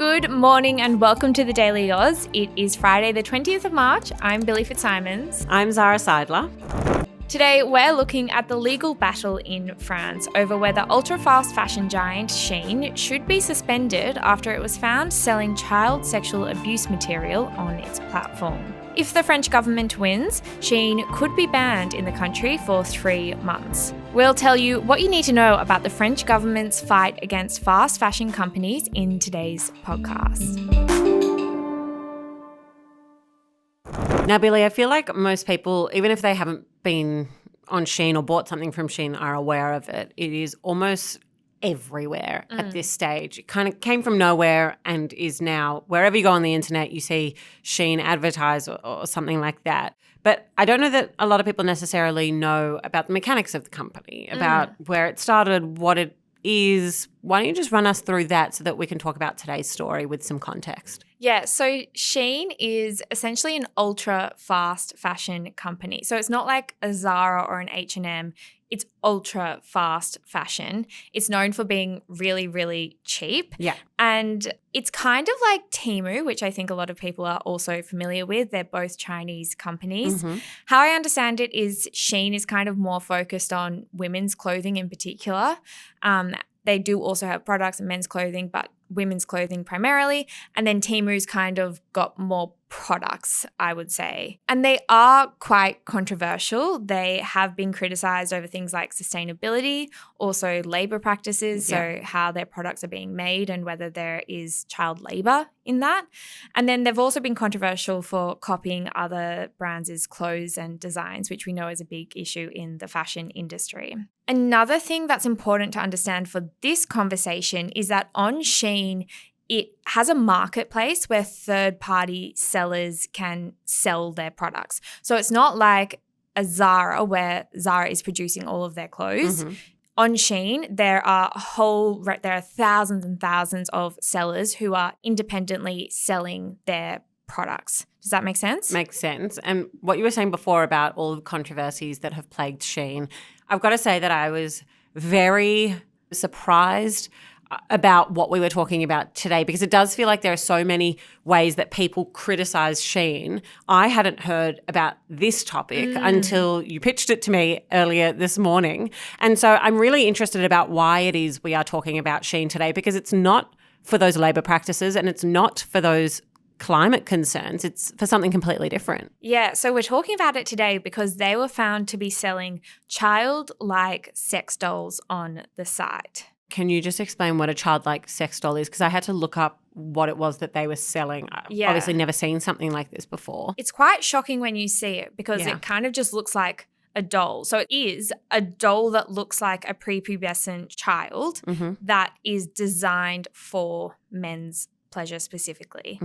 Good morning and welcome to the Daily Aus. It is Friday the 20th of March. I'm Billi FitzSimons. I'm Zara Seidler. Today we're looking at the legal battle in France over whether ultra-fast fashion giant Shein should be suspended after it was found selling child sexual abuse material on its platform. If the French government wins, Shein could be banned in the country for 3 months. We'll tell you what you need to know about the French government's fight against fast fashion companies in today's podcast. Now, Billi, I feel like most people, even if they haven't been on Shein or bought something from Shein, are aware of it. It is almost everywhere at this stage. It kind of came from nowhere and is now, wherever you go on the internet, you see Shein advertise or something like that. But I don't know that a lot of people necessarily know about the mechanics of the company, about where it started, what it is. Why don't you just run us through that so that we can talk about today's story with some context? Yeah, so Shein is essentially an ultra-fast fashion company. So it's not like a Zara or an H&M. It's ultra-fast fashion. It's known for being really, really cheap. Yeah. And it's kind of like Temu, which I think a lot of people are also familiar with. They're both Chinese companies. How I understand it is Shein is kind of more focused on women's clothing in particular. They do also have products and men's clothing, but women's clothing primarily. And then Temu's kind of got more products, I would say. And they are quite controversial. They have been criticized over things like sustainability, also labor practices, so how their products are being made and whether there is child labor in that. And then they've also been controversial for copying other brands' clothes and designs, which we know is a big issue in the fashion industry. Another thing that's important to understand for this conversation is that on Shein, it has a marketplace where third-party sellers can sell their products. So it's not like a Zara where Zara is producing all of their clothes. On Shein, there are thousands and thousands of sellers who are independently selling their products. Does that make sense? Makes sense. And what you were saying before about all the controversies that have plagued Shein, I've got to say that I was very surprised about what we were talking about today, because it does feel like there are so many ways that people criticize Shein. I hadn't heard about this topic until you pitched it to me earlier this morning. And so I'm really interested about why it is we are talking about Shein today, because it's not for those labor practices and it's not for those climate concerns. It's for something completely different. Yeah, so we're talking about it today because they were found to be selling childlike sex dolls on the site. Can you just explain what a childlike sex doll is? Because I had to look up what it was that they were selling. I've obviously never seen something like this before. It's quite shocking when you see it because it kind of just looks like a doll. So it is a doll that looks like a prepubescent child that is designed for men's pleasure specifically.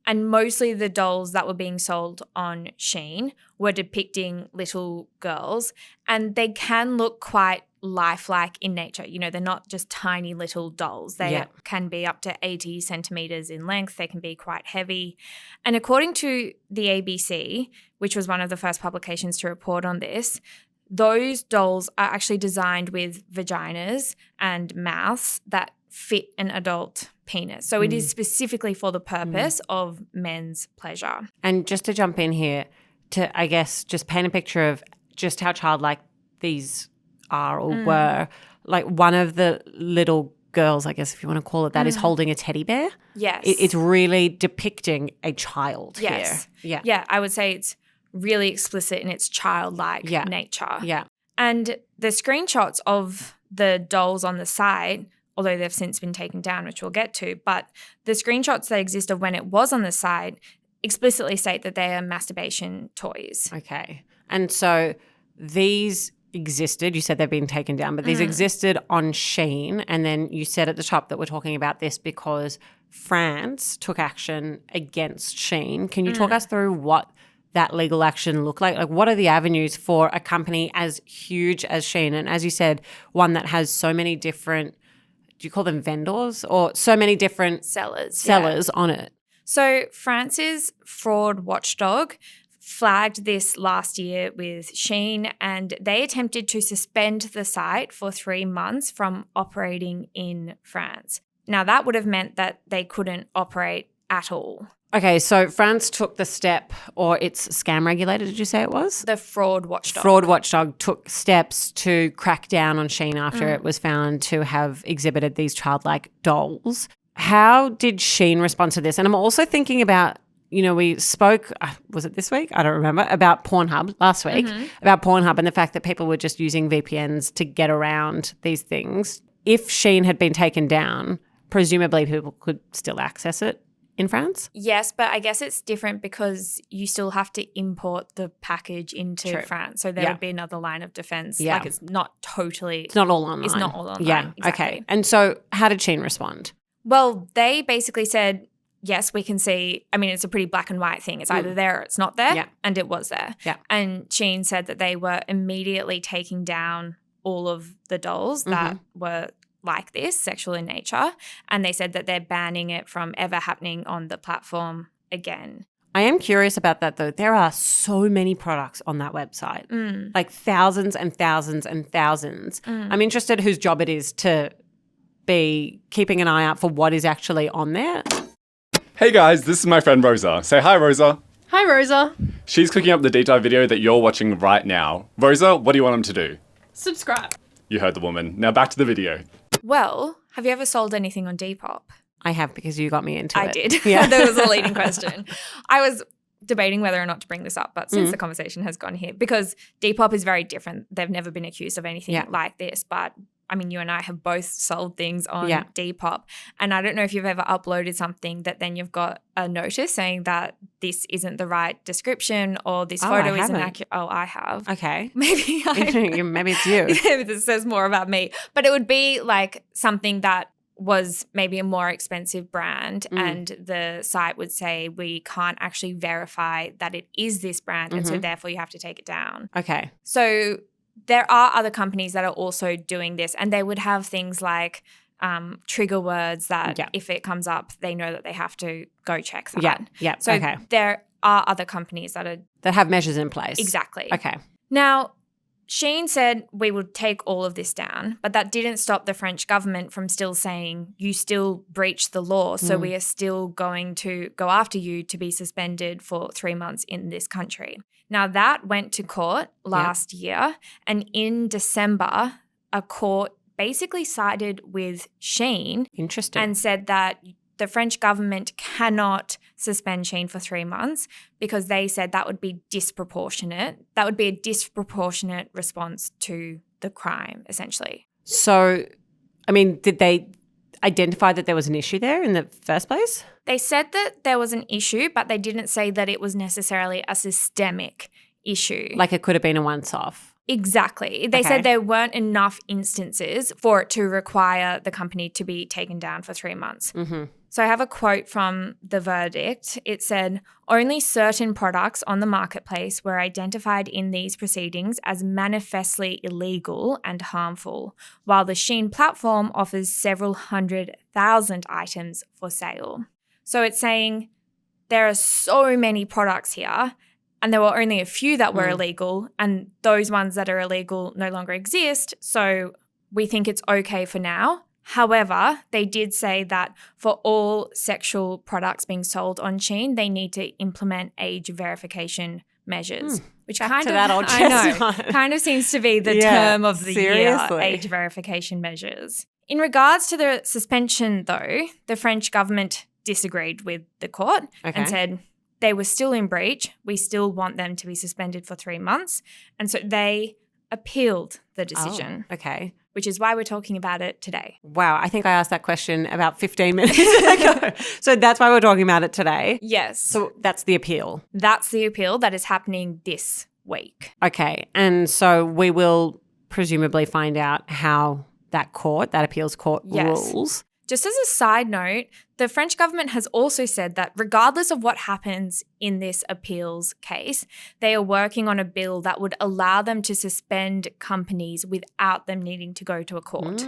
And mostly the dolls that were being sold on Shein were depicting little girls, and they can look quite lifelike in nature. You know, they're not just tiny little dolls. They can be up to 80 centimeters in length. They can be quite heavy. And according to the ABC, which was one of the first publications to report on this, those dolls are actually designed with vaginas and mouths that fit an adult penis. So it is specifically for the purpose of men's pleasure. And just to jump in here, to, I guess, just paint a picture of just how childlike these are or were, like one of the little girls, I guess if you want to call it that, is holding a teddy bear. Yes. It's really depicting a child here. Yeah, I would say it's really explicit in its childlike nature. Yeah. And the screenshots of the dolls on the site, although they've since been taken down, which we'll get to, but the screenshots that exist of when it was on the site explicitly state that they are masturbation toys. Okay. And so these existed, you said they've been taken down, but these existed on Shein, and then you said at the top that we're talking about this because France took action against Shein. Can you talk us through what that legal action looked like? Like, what are the avenues for a company as huge as Shein, and as you said, one that has so many different, do you call them vendors, or so many different sellers on it? So France's fraud watchdog flagged this last year with Shein, and they attempted to suspend the site for 3 months from operating in France. Now, that would have meant that they couldn't operate at all. Okay, so France took the step, or its scam regulator, did you say it was? The fraud watchdog. Fraud watchdog took steps to crack down on Shein after it was found to have exhibited these childlike dolls. How did Shein respond to this? And I'm also thinking about, we spoke, was it this week? I don't remember, about Pornhub last week, about Pornhub and the fact that people were just using VPNs to get around these things. If Shein had been taken down, presumably people could still access it in France? Yes, but I guess it's different because you still have to import the package into France. So there would be another line of defense. Yeah. Like it's not totally. It's not all online. It's not all online. Yeah, exactly. Okay. And so how did Shein respond? Well, they basically said, yes, we can see. I mean, it's a pretty black and white thing. It's either there or it's not there. Yeah. And it was there. Yeah. And Shein said that they were immediately taking down all of the dolls that were like this, sexual in nature. And they said that they're banning it from ever happening on the platform again. I am curious about that though. There are so many products on that website, like thousands and thousands and thousands. I'm interested whose job it is to be keeping an eye out for what is actually on there. Hey guys, this is my friend Rosa. Say hi, Rosa. Hi, Rosa. She's cooking up the deep dive video that you're watching right now. Rosa, what do you want them to do? Subscribe. You heard the woman. Now back to the video. Well, have you ever sold anything on Depop? I have, because you got me into it. I did. Yeah. That was a leading question. I was debating whether or not to bring this up, but since the conversation has gone here, because Depop is very different. They've never been accused of anything like this, but I mean, you and I have both sold things on Depop. And I don't know if you've ever uploaded something that then you've got a notice saying that this isn't the right description or this photo isn't accurate. Oh, I have. Okay. Maybe Maybe it's you. This says more about me. But it would be like something that was maybe a more expensive brand and the site would say we can't actually verify that it is this brand and so therefore you have to take it down. Okay. So there are other companies that are also doing this and they would have things like trigger words that if it comes up, they know that they have to go check that. Yeah. So there are other companies that have measures in place. Exactly. Okay. Now, Shein said we would take all of this down, but that didn't stop the French government from still saying you still breached the law, so we are still going to go after you to be suspended for 3 months in this country. Now, that went to court last year, and in December, a court basically sided with Shein and said that the French government cannot suspend Shein for 3 months because they said that would be disproportionate. That would be a disproportionate response to the crime, essentially. So, I mean, did they identify that there was an issue there in the first place? They said that there was an issue, but they didn't say that it was necessarily a systemic issue. Like it could have been a once-off. Exactly. They said there weren't enough instances for it to require the company to be taken down for 3 months. So I have a quote from the verdict. It said, only certain products on the marketplace were identified in these proceedings as manifestly illegal and harmful, while the Shein platform offers several 100,000 items for sale. So it's saying there are so many products here and there were only a few that were illegal and those ones that are illegal no longer exist. So we think it's okay for now. However, they did say that for all sexual products being sold on Shein, they need to implement age verification measures, which kind of seems to be the term of the year, age verification measures. In regards to the suspension, though, the French government disagreed with the court and said they were still in breach. We still want them to be suspended for 3 months. And so they appealed the decision. Oh, okay. Which is why we're talking about it today. Wow, I think I asked that question about 15 minutes ago. So that's why we're talking about it today. Yes. So that's the appeal. That's the appeal that is happening this week. Okay. And so we will presumably find out how that appeals court rules. Just as a side note, the French government has also said that regardless of what happens in this appeals case, they are working on a bill that would allow them to suspend companies without them needing to go to a court.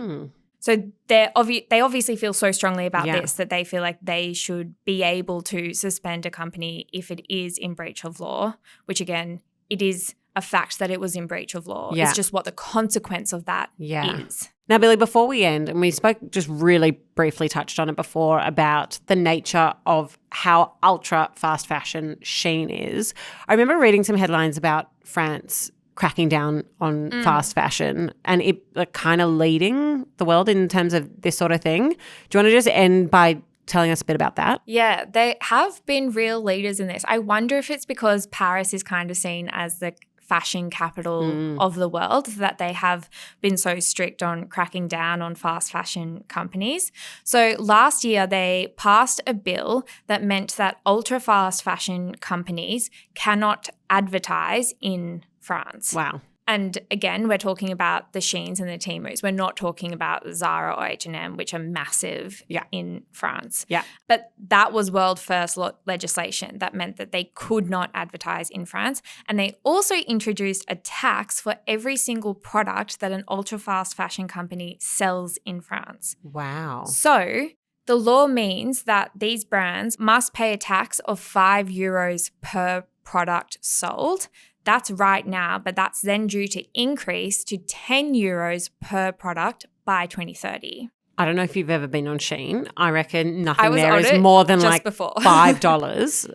So they obviously feel so strongly about this that they feel like they should be able to suspend a company if it is in breach of law, which again, it is a fact that it was in breach of law. It's just what the consequence of that is. Now, Billi, before we end, and we spoke just really briefly touched on it before about the nature of how ultra fast fashion Shein is. I remember reading some headlines about France cracking down on fast fashion and it kind of leading the world in terms of this sort of thing. Do you want to just end by telling us a bit about that? Yeah, they have been real leaders in this. I wonder if it's because Paris is kind of seen as the fashion capital of the world that they have been so strict on cracking down on fast fashion companies. So last year they passed a bill that meant that ultra fast fashion companies cannot advertise in France. Wow. And again, we're talking about the Sheins and the Temus. We're not talking about Zara or H&M, which are massive in France. Yeah. But that was world first legislation that meant that they could not advertise in France. And they also introduced a tax for every single product that an ultra-fast fashion company sells in France. Wow. So the law means that these brands must pay a tax of €5 per product sold. That's right now, but that's then due to increase to €10 per product by 2030. I don't know if you've ever been on Shein. I reckon nothing there on is it more than just like before. $5.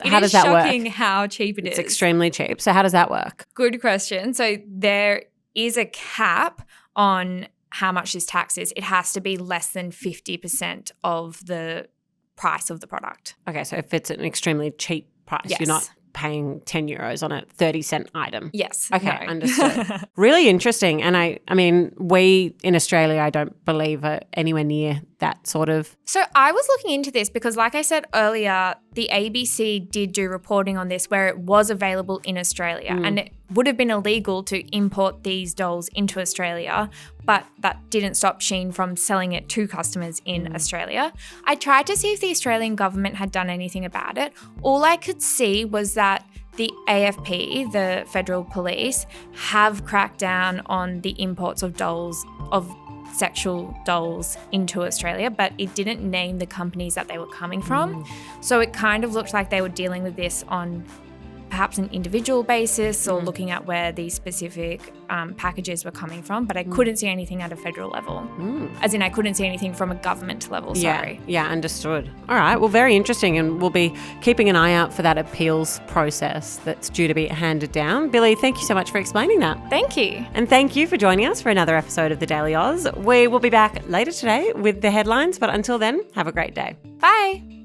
How does that work? It is shocking how cheap it is. It's extremely cheap. So how does that work? Good question. So there is a cap on how much this tax is. It has to be less than 50% of the price of the product. Okay, so if it's an extremely cheap price, Yes. you're not paying €10 on a 30-cent item. Yes. Okay, no. understood. Really interesting. And I mean, we in Australia, I don't believe are anywhere near that sort of. So I was looking into this because, like I said earlier, the ABC did do reporting on this where it was available in Australia and it would have been illegal to import these dolls into Australia, but that didn't stop Shein from selling it to customers in Australia. I tried to see if the Australian government had done anything about it. All I could see was that the AFP, the federal police, have cracked down on the imports of dolls, of sexual dolls into Australia, but it didn't name the companies that they were coming from. So it kind of looked like they were dealing with this on perhaps an individual basis or looking at where these specific packages were coming from, but I couldn't see anything at a federal level. As in I couldn't see anything from a government level, sorry. Yeah, understood. All right, well, very interesting, and we'll be keeping an eye out for that appeals process that's due to be handed down. Billi, thank you so much for explaining that. Thank you. And thank you for joining us for another episode of The Daily Aus. We will be back later today with the headlines, but until then, have a great day. Bye.